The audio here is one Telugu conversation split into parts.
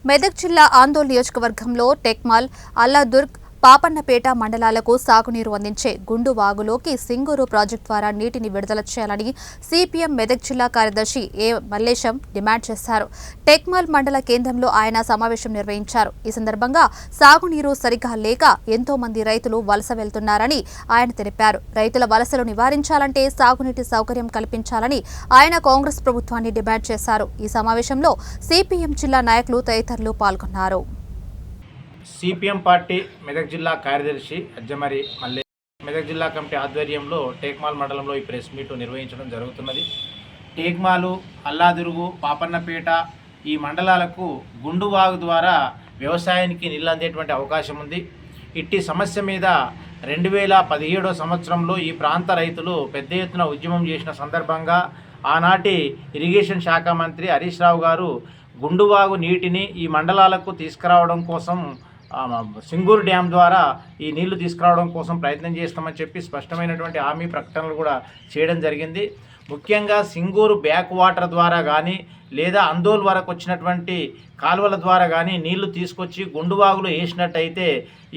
మెదక్ జిల్లా ఆందోళన నియోజకవర్గంలో టెక్మాల్, అల్లాదుర్గ్, పాపన్నపేట మండలాలకు సాగునీరు అందించే గుండు వాగులోకి సింగూరు ప్రాజెక్టు ద్వారా నీటిని విడుదల చేయాలని సిపిఎం మెదక్ జిల్లా కార్యదర్శి ఏ మల్లేశం డిమాండ్ చేశారు. టెక్మాల్ మండల కేంద్రంలో ఆయన సమావేశం నిర్వహించారు. ఈ సందర్భంగా సాగునీరు సరిగా లేక ఎంతో మంది రైతులు వలస వెళ్తున్నారని ఆయన తెలిపారు. రైతుల వలసలు నివారించాలంటే సాగునీటి సౌకర్యం కల్పించాలని ఆయన కాంగ్రెస్ ప్రభుత్వాన్ని డిమాండ్ చేశారు. ఈ సమావేశంలో సిపిఎం జిల్లా నాయకులు తదితరులు పాల్గొన్నారు. సిపిఎం పార్టీ మెదక్ జిల్లా కార్యదర్శి అజ్జమరి మల్లె మెదక్ జిల్లా కమిటీ ఆధ్వర్యంలో టేక్మాల్ మండలంలో ఈ ప్రెస్ మీట్ నిర్వహించడం జరుగుతున్నది. టేక్మాలు, అల్లాదురుగు, పాపన్నపేట ఈ మండలాలకు గుండువాగు ద్వారా వ్యవసాయానికి నీళ్ళు అందేటువంటి అవకాశం ఉంది. ఇట్టి సమస్య మీద 2017 సంవత్సరంలో ఈ ప్రాంత రైతులు పెద్ద ఎత్తున ఉద్యమం చేసిన సందర్భంగా ఆనాటి ఇరిగేషన్ శాఖ మంత్రి హరీష్ రావు గారు గుండువాగు నీటిని ఈ మండలాలకు తీసుకురావడం కోసం సింగూరు డ్యామ్ ద్వారా ఈ నీళ్లు తీసుకురావడం కోసం ప్రయత్నం చేస్తామని చెప్పి స్పష్టమైనటువంటి హామీ ప్రకటనలు కూడా చేయడం జరిగింది. ముఖ్యంగా సింగూరు బ్యాక్ వాటర్ ద్వారా కానీ లేదా అందోల్ వరకు వచ్చినటువంటి కాలువల ద్వారా కానీ నీళ్లు తీసుకొచ్చి గుండువాగులు వేసినట్టయితే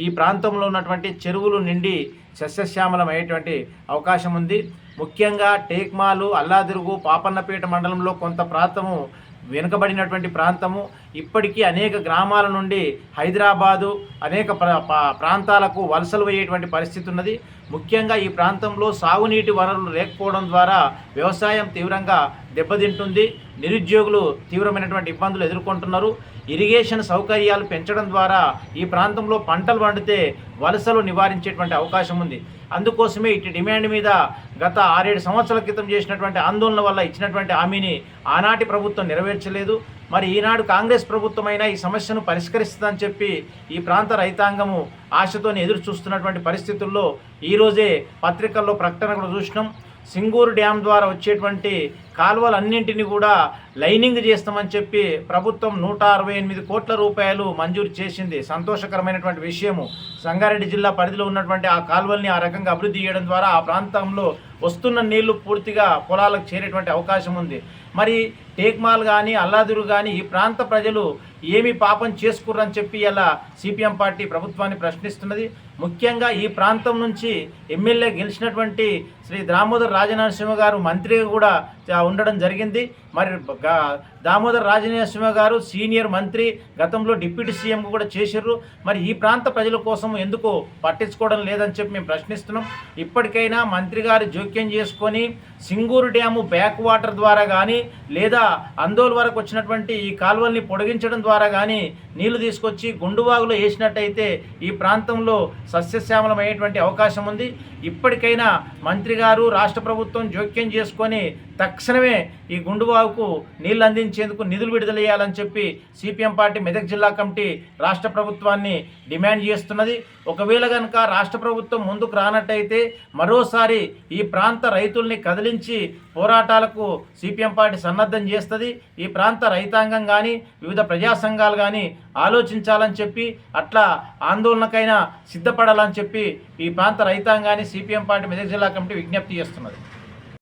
ఈ ప్రాంతంలో ఉన్నటువంటి చెరువులు నిండి సస్యశ్యామలమయ్యేటువంటి అవకాశం ఉంది. ముఖ్యంగా టేక్మాలు, అల్లాదురుగు, పాపన్నపేట మండలంలో కొంత ప్రాంతము వెనుకబడినటువంటి ప్రాంతము. ఇప్పటికీ అనేక గ్రామాల నుండి హైదరాబాదు అనేక ప్రాంతాలకు వలసలు పోయేటువంటి పరిస్థితి ఉన్నది. ముఖ్యంగా ఈ ప్రాంతంలో సాగునీటి వనరులు లేకపోవడం ద్వారా వ్యవసాయం తీవ్రంగా దెబ్బతింటుంది. నిరుద్యోగులు తీవ్రమైనటువంటి ఇబ్బందులు ఎదుర్కొంటున్నారు. ఇరిగేషన్ సౌకర్యాలు పెంచడం ద్వారా ఈ ప్రాంతంలో పంటలు పండితే వలసలు నివారించేటువంటి అవకాశం ఉంది. అందుకోసమే ఇటు డిమాండ్ మీద గత 6-7 సంవత్సరాల క్రితం చేసినటువంటి ఆందోళన వల్ల ఇచ్చినటువంటి హామీని ఆనాటి ప్రభుత్వం నెరవేర్చలేదు. మరి ఈనాడు కాంగ్రెస్ ప్రభుత్వమైనా ఈ సమస్యను పరిష్కరిస్తుందని చెప్పి ఈ ప్రాంత రైతాంగము ఆశతో ఎదురు చూస్తున్నటువంటి పరిస్థితుల్లో ఈరోజే పత్రికల్లో ప్రకటన కూడా చూసినాం. సింగూరు డ్యామ్ ద్వారా వచ్చేటువంటి కాలువలన్నింటినీ కూడా లైనింగ్ చేస్తామని చెప్పి ప్రభుత్వం 168 కోట్ల రూపాయలు మంజూరు చేసింది. సంతోషకరమైనటువంటి విషయము. సంగారెడ్డి జిల్లా పరిధిలో ఉన్నటువంటి ఆ కాలువల్ని ఆ రకంగా అభివృద్ధి చేయడం ద్వారా ఆ ప్రాంతంలో వస్తున్న నీళ్లు పూర్తిగా పొలాలకు చేరేటువంటి అవకాశం ఉంది. మరి టేక్మాల్ కానీ అల్లాదురు కానీ ఈ ప్రాంత ప్రజలు ఏమి పాపం చేసుకుర్రని చెప్పి ఇలా సిపిఎం పార్టీ ప్రభుత్వాన్ని ప్రశ్నిస్తున్నది. ముఖ్యంగా ఈ ప్రాంతం నుంచి ఎమ్మెల్యే గెలిచినటువంటి శ్రీ దామోదర్ రాజనరసింహ గారు మంత్రిగా కూడా ఉండడం జరిగింది. మరి దామోదర్ రాజనరసింహ గారు సీనియర్ మంత్రి, గతంలో డిప్యూటీ సీఎం కూడా చేశారు. మరి ఈ ప్రాంత ప్రజల కోసం ఎందుకు పట్టించుకోవడం లేదని చెప్పి మేము ప్రశ్నిస్తున్నాం. ఇప్పటికైనా మంత్రి గారు జోక్యం చేసుకొని సింగూరు డ్యాము బ్యాక్ వాటర్ ద్వారా కానీ లేదా అందోల్ వరకు వచ్చినటువంటి ఈ కాలువల్ని పొడిగించడం ద్వారా కానీ నీళ్లు తీసుకొచ్చి గుండువాగులో వేసినట్టయితే ఈ ప్రాంతంలో సస్యశ్యామలమయ్యేటువంటి అవకాశం ఉంది. ఇప్పటికైనా మంత్రి గారు, రాష్ట్ర ప్రభుత్వం జోక్యం చేసుకొని తక్షణమే ఈ గుండువాగుకు నీళ్లు అందించేందుకు నిధులు విడుదల చేయాలని చెప్పి సిపిఎం పార్టీ మెదక్ జిల్లా కమిటీ రాష్ట్ర ప్రభుత్వాన్ని డిమాండ్ చేస్తున్నది. ఒకవేళ కనుక రాష్ట్ర ప్రభుత్వం ముందుకు రానట్టయితే మరోసారి ఈ ప్రాంత రైతుల్ని కదిలించి పోరాటాలకు సిపిఎం పార్టీ సన్నద్ధం చేస్తుంది. ఈ ప్రాంత రైతాంగం కానీ వివిధ ప్రజా సంఘాలు కానీ ఆలోచించాలని చెప్పి అట్లా ఆందోళనకైనా సిద్ధపడాలని చెప్పి ఈ ప్రాంత రైతాంగాన్ని సిపిఎం పార్టీ మెదక్ జిల్లా కమిటీ విజ్ఞప్తి చేస్తున్నది.